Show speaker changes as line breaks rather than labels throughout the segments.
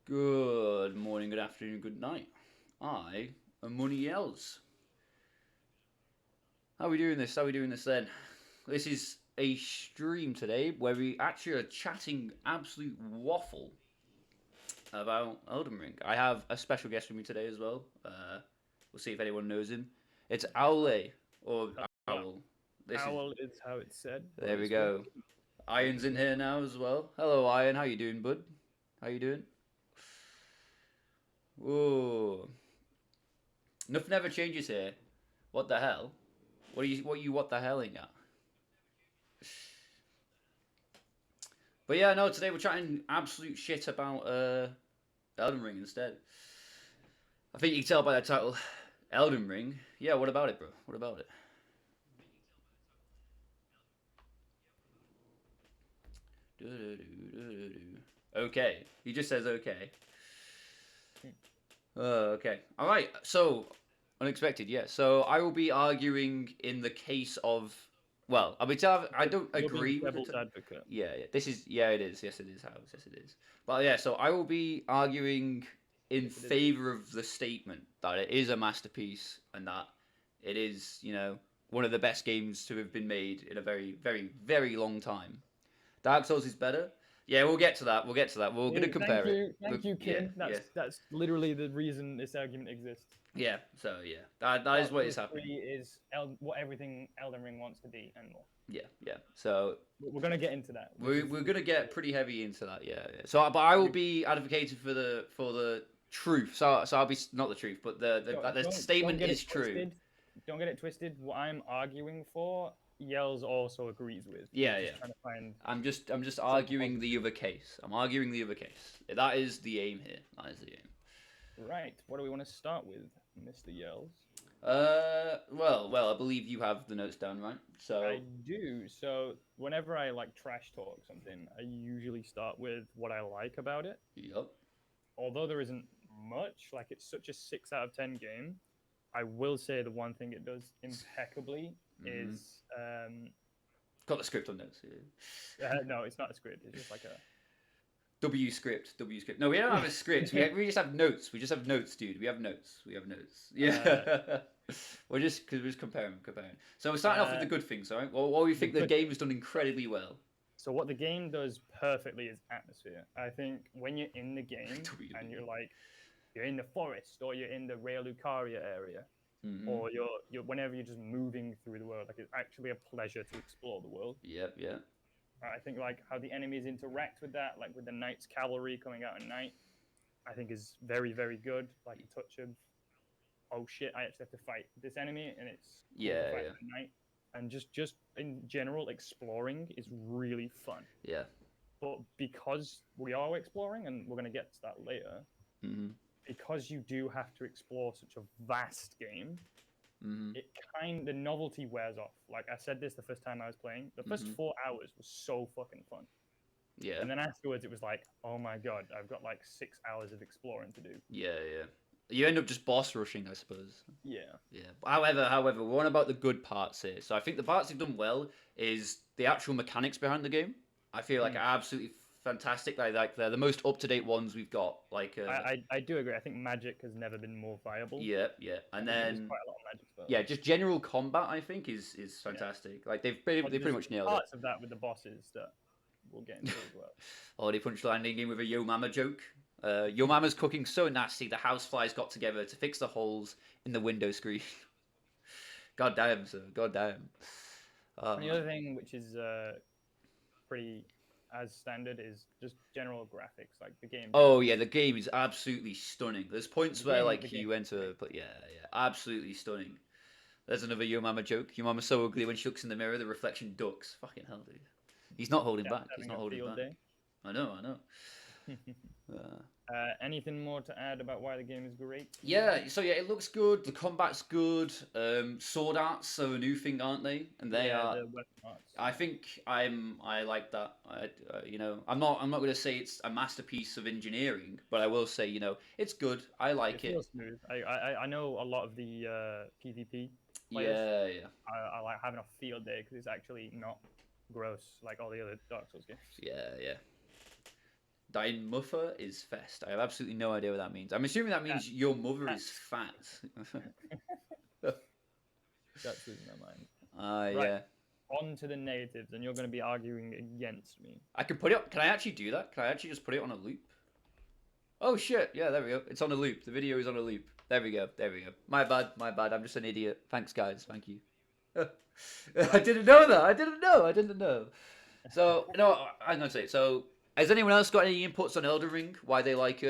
Good morning, good afternoon, good night. I am Money Yells. How are we doing this? How are we doing this then? This is a stream today where we actually are chatting absolute waffle about Elden Ring. I have a special guest with me today as well. We'll see if anyone knows him. It's Owle, or
Well,
Owl. This is
owl is how it's said, but
There we
it's worth
go.
looking
Iron's in
into.
here now as well. Hello, Iron. How you doing, bud? How you doing? Whoa. Nothing ever changes here. What the hell? What the helling at? But yeah, no, today we're chatting absolute shit about Elden Ring instead. I think you can tell by the title, Elden Ring. Yeah, what about it, bro? What about it? Okay. He just says okay. Okay. All right. So unexpected, yeah. So I will be arguing in the case of. Well, I don't
You're being
agree with it.
devil's advocate.
Yeah, yeah. This is yeah, it is. Yes, it is. House. Yes, it is. But yeah, so I will be arguing in
Yes, it is.
favor of the statement that it is a masterpiece and that it is, one of the best games to have been made in a very, very, very long time. Dark Souls is better. Yeah, we'll get to that. We'll get to that. We're gonna
Thank
compare it.
you, thank you,
Yeah,
King.
yeah,
That's literally the reason this argument exists.
yeah. So yeah, that is
Dark
what is
Souls
happening.
3 is what everything Elden Ring wants to be and more.
Yeah, yeah. So
We're gonna get into that, which
we're,
is
we're gonna get pretty heavy into that. Yeah, yeah. So, but I will
we
be advocating for the truth. So I'll be not the truth, but the
don't
statement
get it
is true.
twisted. Don't get it twisted. What I'm arguing for, Yells also agrees with. He's
Yeah, yeah.
just trying to find
I'm just
something
arguing the
positive.
other case. I'm arguing the other case. That is the aim here. That is the aim.
Right. What do we want to start with, Mr. Yells?
Well, I believe you have the notes down, right?
I
So,
do. So whenever I like trash talk something, I usually start with what I like about it.
yep.
Although there isn't much, like it's such a 6 out of 10 game, I will say the one thing it does impeccably
Mm-hmm.
is
Got the script on notes. Yeah.
no, it's not a script. It's just like a
W script, W script. No, we don't have a script. We just have notes. We just have notes, dude. We have notes. We have notes.
uh,
Yeah. We're just comparing. So we're starting off with
uh,
the good things, all right? Well, what we
the
think the
good.
game has done incredibly well.
So what the game does perfectly is atmosphere. I think when you're in the game
W.
and you're in the forest or you're in the Rea Lucaria area,
Mm-hmm.
or you're whenever you're just moving through the world, like it's actually a pleasure to explore the world.
Yep. Yeah.
I think like how the enemies interact with that, like with the knight's cavalry coming out at night, I think is very very good. Like a touch of oh shit, I actually have to fight this enemy, and it's cool to
Yeah.
fight
Yeah.
at night. And just in general, exploring is really fun.
Yeah.
But because we are exploring, and we're going to get to that later,
Mm-hmm.
because you do have to explore such a vast game,
Mm-hmm.
the novelty wears off. Like I said this the first time I was playing, the first
Mm-hmm.
4 hours was so fucking fun,
Yeah.
and then afterwards it was like, oh my god, I've got like 6 hours of exploring to do.
Yeah. Yeah. You end up just boss rushing, I suppose.
Yeah,
Yeah. However, we're on about the good parts here. So I think the parts they've done well is the actual mechanics behind the game. I feel like
mm.
are absolutely fantastic. Like they're the most up to date ones we've got. Like
I do agree. I think magic has never been more viable.
yeah, yeah,
I
and
think there is
then
quite a lot of magic
yeah,
spells.
just general combat. I think is
Yeah,
fantastic. Like
but
they pretty
there's
much nailed it.
parts of that with the bosses that we'll get into as well.
Oh, they punched landing in with a Yo Mama joke. Yo Mama's cooking so nasty. The houseflies got together to fix the holes in the window screen. God damn, sir. God damn. Oh
And the
man.
other thing, which is pretty as standard, is just general graphics. Like the game just
Oh
looks.
yeah, the game is absolutely stunning. There's points where
The
like
game
you
looks
enter,
great.
but yeah, yeah, absolutely stunning. There's another Yo Mama joke. Your mama's so ugly when she looks in the mirror, the reflection ducks. Fucking hell, dude. He's not holding
Dad's
back. He's
having
not
a
holding
field
back.
day.
I know, I know. Uh,
Anything more to add about why the game is great to you?
yeah, so yeah, it looks good. The combat's good. Sword arts are a new thing, aren't they? And they
Yeah,
are.
the weapon arts.
I think I like that. I'm not gonna say it's a masterpiece of engineering, but I will say, it's good. I
It
like it.
feels smooth. I know a lot of the PvP players.
Yeah, yeah,
I like having a field day because it's actually not gross like all the other Dark Souls games.
yeah, yeah. Dein Mutter is fest. I have absolutely no idea what that means. I'm assuming that means
Cats.
your mother is
Cats.
fat.
That's losing my mind. Right.
Yeah.
On to the negatives, and you're going to be arguing against me.
I can put it. Can I actually do that? Can I actually just put it on a loop? Oh shit! Yeah, there we go. It's on a loop. The video is on a loop. There we go. There we go. My bad. My bad. I'm just an idiot. Thanks, guys. Thank you. I didn't know that. I didn't know. I didn't know. So no, I'm gonna say. So, has anyone else got any inputs on Elden Ring? Why they like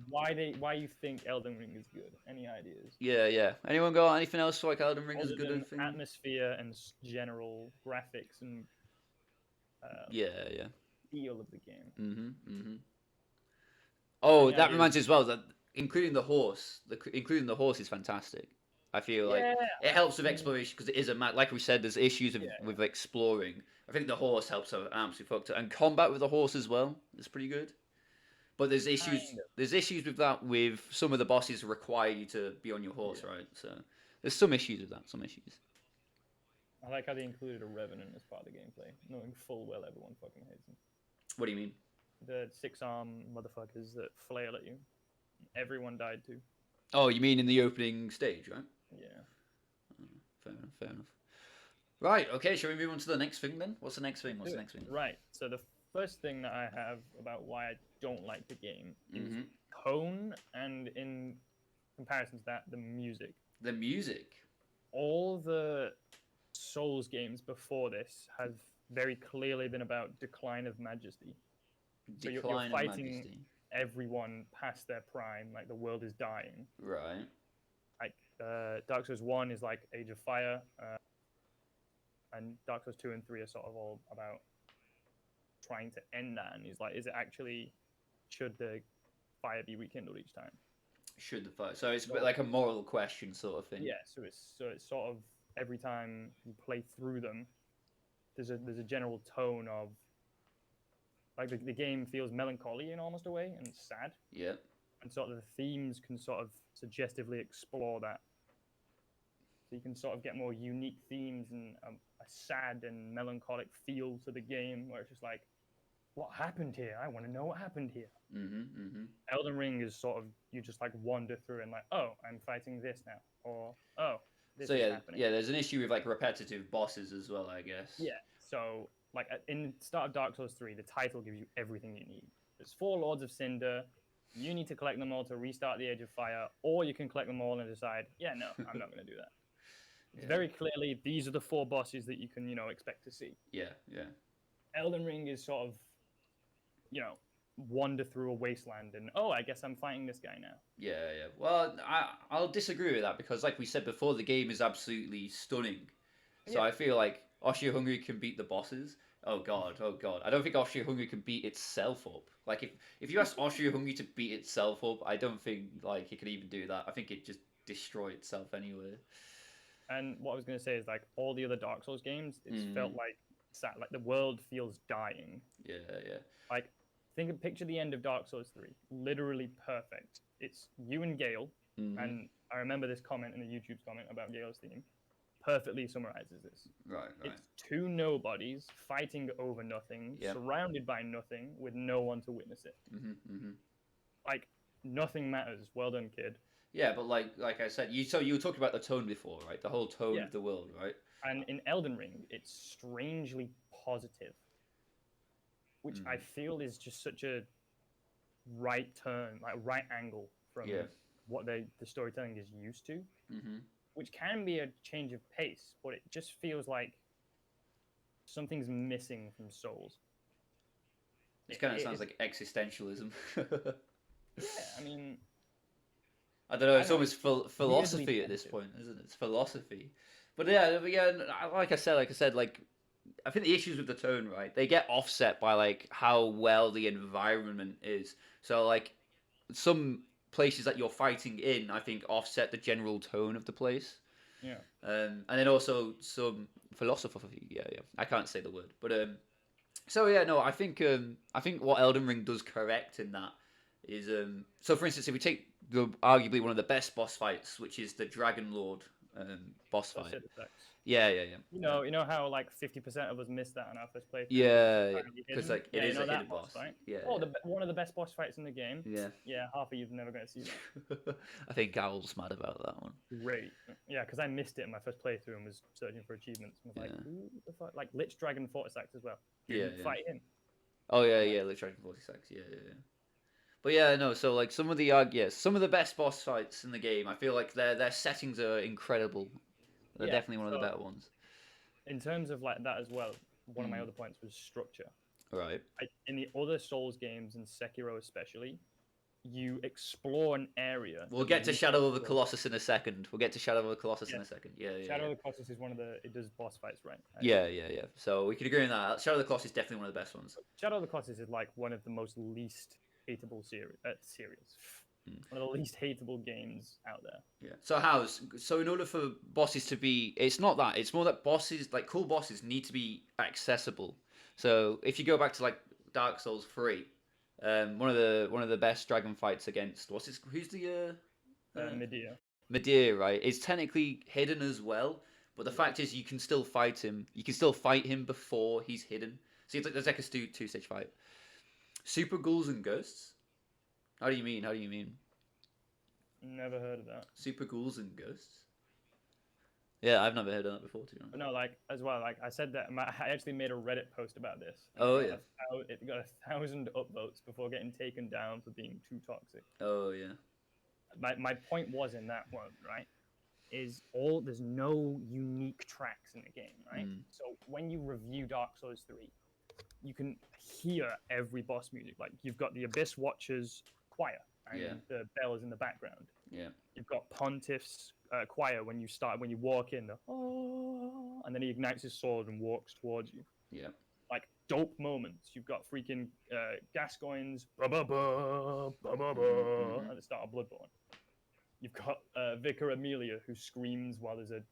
Why you think Elden Ring is good? Any ideas?
Yeah. Anyone got anything else like Elden Ring is
Other
good?
than
Anything?
atmosphere and general graphics and
Yeah.
feel of the game.
Mm-hmm. Oh,
Any
that
ideas?
reminds me as well that including the horse, including the horse is fantastic. I feel like
Yeah,
it helps with exploration because it is a map. Like we said, there's issues
Yeah.
with exploring. I think the horse helps an absolute fuck. And combat with the horse as well is pretty good. But there's issues.
Kind of.
There's issues with that. With some of the bosses require you to be on your horse,
Yeah.
right? So there's some issues with that. Some issues.
I like how they included a revenant as part of the gameplay, knowing full well everyone fucking hates him.
What do you mean?
The 6-arm motherfuckers that flail at you. Everyone died too.
Oh, you mean in the opening stage, right?
Yeah.
Fair enough. Fair enough. Right. Okay. Shall we move on to the next thing then? What's the next thing? What's the next thing?
Right. So the first thing that I have about why I don't like the game is
Mm-hmm.
tone, and in comparison to that, the music.
The music.
All the Souls games before this have very clearly been about decline of majesty. So you're
Decline of
fighting
majesty.
everyone past their prime, like the world is dying.
Right.
Like Dark Souls 1 is like Age of Fire, and Dark Souls 2 and 3 are sort of all about trying to end that. And he's like, is it actually, should the fire be rekindled each time?
Should the fire? So it's a bit like a moral question sort of thing.
Yeah, so it's sort of every time you play through them, there's a general tone of like the game feels melancholy in almost a way and sad,
Yeah.
and sort of the themes can sort of suggestively explore that. So you can sort of get more unique themes and a sad and melancholic feel to the game, where it's just like, what happened here? I want to know what happened here. Elden Ring is sort of, you just like wander through and like, oh, I'm fighting this now, or oh, this
So
is happening.
yeah. There's an issue with like repetitive bosses as well, I guess.
Yeah. So like in the start of Dark Souls 3, the title gives you everything you need. There's 4 Lords of Cinder. You need to collect them all to restart the Age of Fire, or you can collect them all and decide, yeah, no, I'm not going to do that. It's very clearly, these are the 4 bosses that you can, expect to see.
Yeah.
Elden Ring is sort of, wander through a wasteland and, oh, I guess I'm fighting this guy now.
Yeah. Well, I'll disagree with that because, like we said before, the game is absolutely stunning. So I feel like Oshio Hungry can beat the bosses. Oh god. I don't think Oshio Hungry can beat itself up. Like if you ask Oshio Hungry to beat itself up, I don't think like it could even do that. I think it just destroy itself anyway.
And what I was going to say is like all the other Dark Souls games, it's felt like sad. Like the world feels dying.
Yeah.
Like picture the end of Dark Souls 3. Literally perfect. It's you and Gale, and I remember this comment in the YouTube's comment about Gale's theme. Perfectly summarizes this.
Right.
It's 2 nobodies fighting over nothing, surrounded by nothing, with no one to witness it. Like nothing matters. Well done, kid.
Yeah, but like I said, you were talking about the tone before, right? The whole tone of the world, right?
And in Elden Ring, it's strangely positive, which I feel is just such a right turn, like right angle from what the storytelling is used to, which can be a change of pace, but it just feels like something's missing from Souls.
It kind of sounds like existentialism.
Yeah, I mean,
I don't know. It's almost philosophy at this point, isn't it? It's philosophy. But yeah, like I said, like I think the issues with the tone, right? They get offset by like how well the environment is. So like some places that you're fighting in, I think, offset the general tone of the place.
Yeah.
And then also some philosophy. Yeah. I can't say the word, but So yeah, no, I think what Elden Ring does correct in that is so for instance, if we take arguably one of the best boss fights, which is the Dragon Lord boss fight. Yeah, yeah, yeah.
You know how like 50% of us missed that on our first playthrough.
Yeah, yeah.
Apparently
Because
hidden?
like it
Yeah, you
is
know
a
that
hidden boss.
right?
Yeah,
Oh,
yeah.
one of the best boss fights in the game.
Yeah.
Yeah, half of you've never going to see that.
I think Owl's mad about that one.
Great. Yeah, because I missed it in my first playthrough and was searching for achievements. And was like,
Yeah.
who the fuck? Like Lich Dragon Fortisax as well.
Yeah,
Didn't
yeah.
fight him.
Oh yeah,
I'm like,
yeah, Lich Dragon 46. Yeah, yeah, yeah. But yeah, no. So like some of the some of the best boss fights in the game. I feel like their settings are incredible. They're
yeah.
definitely one of the
So
better ones.
in terms of like that as well, one of my
Mm.
other points was structure.
Right.
In the other Souls games and Sekiro especially, you explore an area.
We'll
that
get to
leads
Shadow of the
to-
Colossus in a second. We'll get to Shadow of the Colossus in
Yeah.
a second. Yeah, yeah,
Shadow
yeah.
of the Colossus is one of the it does boss fights right.
Yeah, yeah, yeah. So we could agree on that. Shadow of the Colossus is definitely one of the best ones.
Shadow of the Colossus is like one of the most least hateable series. One of the least hateable games out there.
Yeah. So in order for bosses to be, it's not that. It's more that bosses, like cool bosses, need to be accessible. So if you go back to like Dark Souls 3, one of the best dragon fights against who's the
Medea.
Medea, right? Is technically hidden as well, but the fact is you can still fight him. You can still fight him before he's hidden. So it's like there's like a two-stage fight. Super ghouls and ghosts. How do you mean? How do you mean?
Never heard of that.
Super ghouls and ghosts. Yeah, I've never heard of that before, to be honest.
But no, like as well, like I said that I actually made a Reddit post about this.
Oh yeah.
It got 1,000 upvotes before getting taken down for being too toxic.
Oh yeah.
My point was in that one, right? There's no unique tracks in the game, right? So when you review Dark Souls 3, you can hear every boss music. Like you've got the Abyss Watchers choir, and the bell is in the background.
Yeah.
You've got Pontiff's choir when you walk in, and then he ignites his sword and walks towards you.
Yeah.
Like dope moments. You've got freaking Gascoigne's at the start of Bloodborne. You've got Vicar Amelia who screams while there's an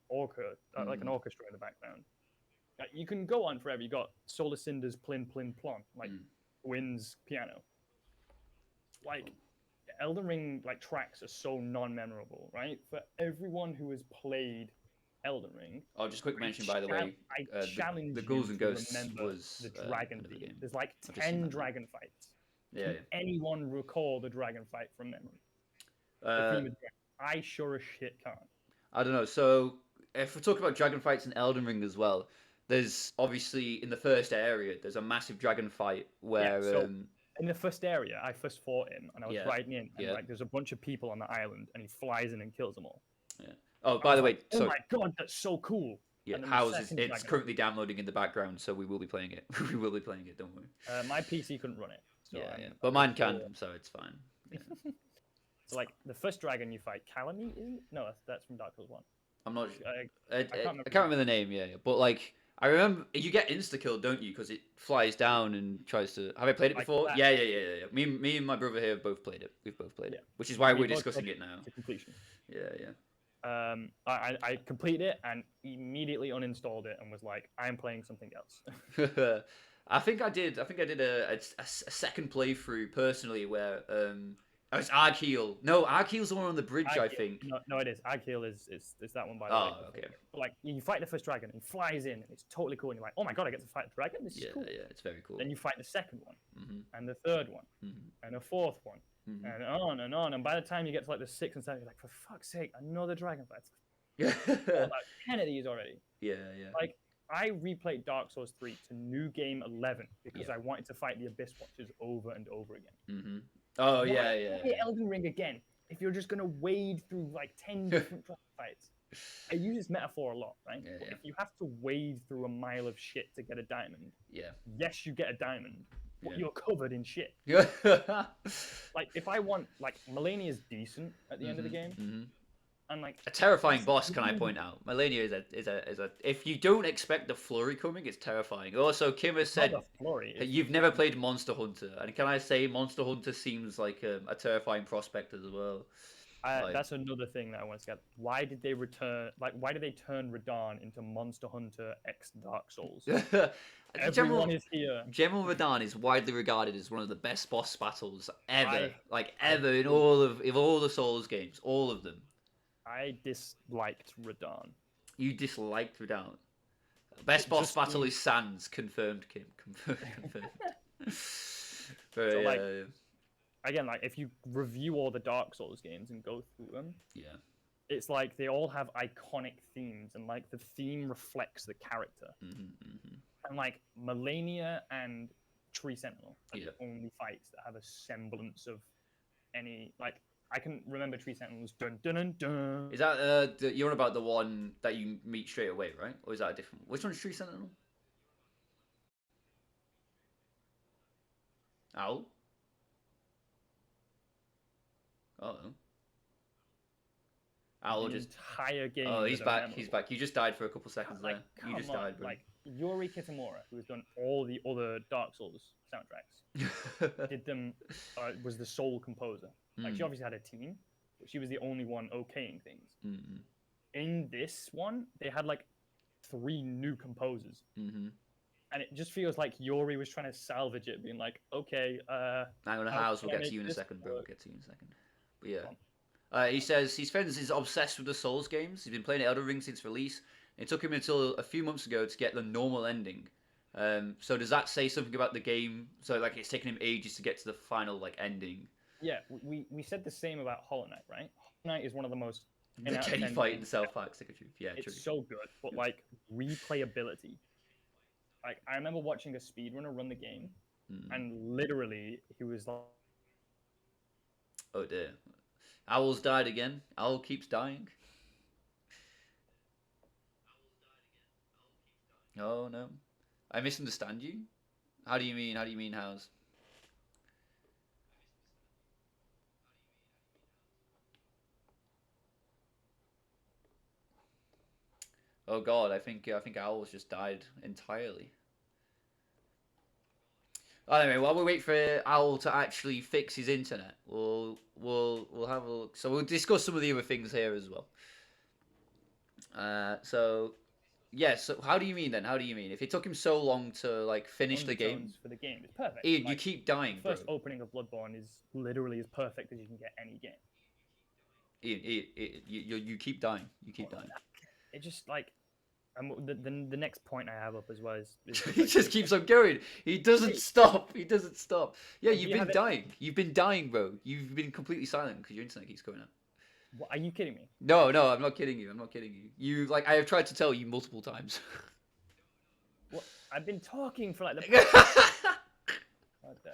like an orchestra in the background. You can go on forever. You got Solar Cinder's Plin Plin Plon, like Gwyn's piano. Like Elden Ring, like tracks are so non-memorable, right? For everyone who has played Elden Ring.
Oh, just quick mention by the way.
I challenge
the Ghouls and
you to
Ghosts
remember
was
the dragon theme.
game.
There's like
I've just seen
10
that.
dragon fights.
Yeah.
Can anyone recall the dragon fight from memory? The
Yeah.
theme of dragon. I sure as shit can't.
I don't know. So if we're talking about dragon fights in Elden Ring as well, there's obviously in the first area there's a massive dragon fight where
in the first area, I first fought him, and I was riding in, and like there's a bunch of people on the island, and he flies in and kills them all.
Yeah. Oh, by the way,
oh my god, that's so cool.
Yeah, it's currently downloading in the background, so we will be playing it. We will be playing it. Don't worry.
My PC couldn't run it. So
but mine can, so it's fine. Yeah.
So like the first dragon you fight, Calamy, isn't it? No, that's from Dark Souls 1.
I'm not.
I
can't remember the name. Yeah, but like I remember, you get insta killed, don't you? Because it flies down and tries to. Have I played it before? Yeah. Me and my brother here have both played it. We've both played it, which is why we're discussing it now.
To completion.
Yeah.
I completed it and immediately uninstalled it and was like, I'm playing something else.
I think I did a second playthrough personally where oh, it's Arkheel. No, Arkheel's the one on the bridge, I think.
No, it is. Arkheel is that one by the way.
Oh, okay.
But like you fight the first dragon and he flies in and it's totally cool and you're like, oh my god, I get to fight a dragon. This is cool.
Yeah, it's very cool.
Then you fight the second one and the third one and the fourth one and on and on. And by the time you get to like the sixth and seventh, you're like, for fuck's sake, another dragon fight. Yeah. About 10 of these already.
Yeah.
Like I replayed Dark Souls 3 to New Game 11 because I wanted to fight the Abyss Watchers over and over again.
Oh, yeah.
Elden Ring again. If you're just gonna wade through like 10 different fights, I use this metaphor a lot, right?
Yeah.
If you have to wade through a mile of shit to get a diamond, yes, you get a diamond, but you're covered in shit. Like if I want, like Malenia is decent at the end of the game, and like
a terrifying boss. Can I point out? Malenia is a. If you don't expect the flurry coming, it's terrifying. Also, Kim has said you've never played Monster Hunter, and can I say Monster Hunter seems like a terrifying prospect as well.
That's another thing that I want to get. Why did they turn Radahn into Monster Hunter X Dark Souls? Everyone is here.
General Radahn is widely regarded as one of the best boss battles ever, ever in all the Souls games, all of them.
I disliked Radahn.
You disliked without. Best boss
Just
battle
the-
is Sans. Confirmed, Kim. Confirmed. But,
So like again, like if you review all the Dark Souls games and go through them,
yeah.
it's like they all have iconic themes, and like the theme reflects the character. And like Melania and Tree Sentinel are
Yeah.
the only fights that have a semblance of any like. I can remember Tree Sentinel's dun dun dun dun.
Is that you're on about the one that you meet straight away, right? Or is that a different? Which one's Tree Sentinel? Owl. Oh. Owl
An
just.
entire game.
Oh, he's
that are
back.
memorable.
He's back. You just died for a couple seconds
Like,
there. You just
come on,
died, bro.
like Yuri Kitamura, who has done all the other Dark Souls soundtracks, did them. Was the sole composer. Like she obviously had a team, but she was the only one okaying things. In this one, they had like 3 new composers, and it just feels like Yuri was trying to salvage it, being like, "Okay,
Hang on,
how
House. We'll
can I
get to
make
you in a
this
second, bro. We'll
work?"
get to you in a second. But yeah. He says his friends is obsessed with the Souls games. He's been playing Elden Ring since release. It took him until a few months ago to get the normal ending. So does that say something about the game? So like it's taken him ages to get to the final like ending.
Yeah, we said the same about Hollow Knight, right? Hollow Knight is one of the most
The Kenny fight in the South Park, stick of truth. Yeah,
it's
true.
so good, but like replayability. Like I remember watching a speedrunner run the game, and literally he was like,
Oh dear. Owl's died again. Owl keeps dying. Oh no. I misunderstand you? How do you mean? How do you mean how's? Oh god, I think Owl's just died entirely. Anyway, while we wait for Owl to actually fix his internet, we'll have a look. So we'll discuss some of the other things here as well. So yes. So how do you mean then? How do you mean if it took him so long to like finish the game?
undertones for the game. It's perfect.
Ian, you
Like,
keep dying,
the
bro.
first opening of Bloodborne is literally as perfect as you can get any game.
Ian, you keep dying. You keep dying.
It just like, the next point I have up as well is
He just keeps on going. He doesn't stop. He doesn't stop. Yeah,
Do
you've
you
been
have it-
dying. You've been dying, bro. You've been completely silent because your internet keeps going out.
What, are you kidding me?
No, no, I'm not kidding you. I'm not kidding you. You like I have tried to tell you multiple times.
What? I've been talking for like the. What the...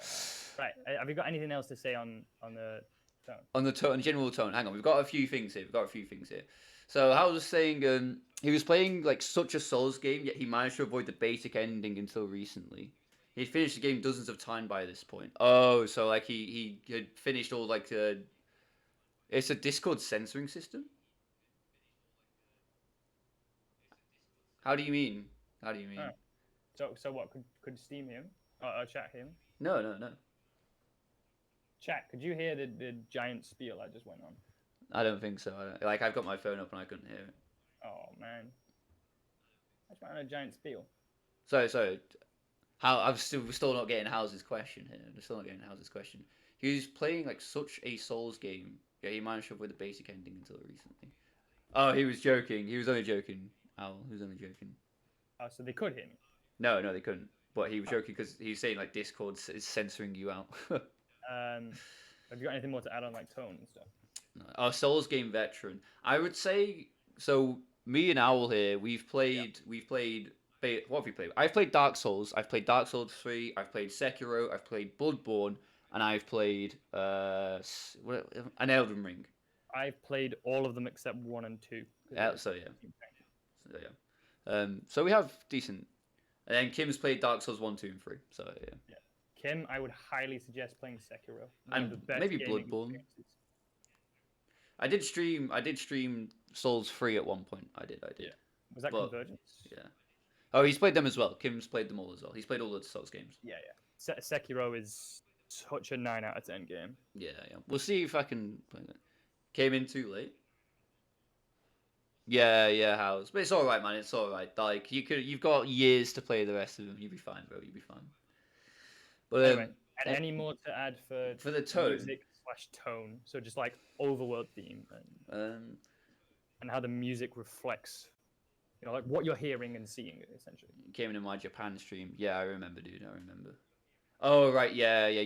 Right. Have you got anything else to say on the tone?
On the tone, general tone. Hang on, we've got a few things here. So I was saying, he was playing like such a Souls game, yet he managed to avoid the basic ending until recently. He'd finished the game dozens of times by this point. Oh, so like he had finished all like it's a Discord censoring system. How do you mean? How do you mean?
Oh. So what could Steam him or chat him?
No, no, no.
Chat. Could you hear the giant spiel I just went on?
I don't think so. Like I've got my phone up and I couldn't hear it.
Oh man. I just went on a giant spiel.
So, how we're still not getting House's question here. We're still not getting House's question. He was playing like such a Souls game, yeah. He managed to avoid the basic ending until recently. Oh, he was joking. He was only joking. Owl, he was only joking.
Oh, so they could hear me.
No, no, they couldn't. But he was joking because he was saying like Discord is censoring you out.
Have you got anything more to add on like tone and stuff?
Our Souls game veteran, I would say. So me and Owl here, we've played. What have we played? I've played Dark Souls. I've played Dark Souls 3. I've played Sekiro. I've played Bloodborne, and I've played an Elden Ring.
I've played all of them except 1 and 2.
So yeah. So we have decent. And then Kim's played Dark Souls 1, 2, and 3. So yeah.
Kim, I would highly suggest playing Sekiro.
And maybe Bloodborne. I did stream Souls 3 at one point. I did.
Yeah. Was that Convergence?
Yeah. Oh, he's played them as well. Kim's played them all as well. He's played all the Souls games.
Yeah. Sekiro is such a 9 out of 10 game.
Yeah. We'll see if I can play that. Came in too late. Yeah, House. But it's all right, man. It's all right. Like you've got years to play the rest of them. You'll be fine, bro. You'll be fine. But
anyway, any more to add for
the tone?
Music/tone. So just like overworld theme and how the music reflects You know, like what you're hearing and seeing, essentially.
Came into my Japan stream. Yeah, I remember, dude. I remember. Oh right, yeah, yeah.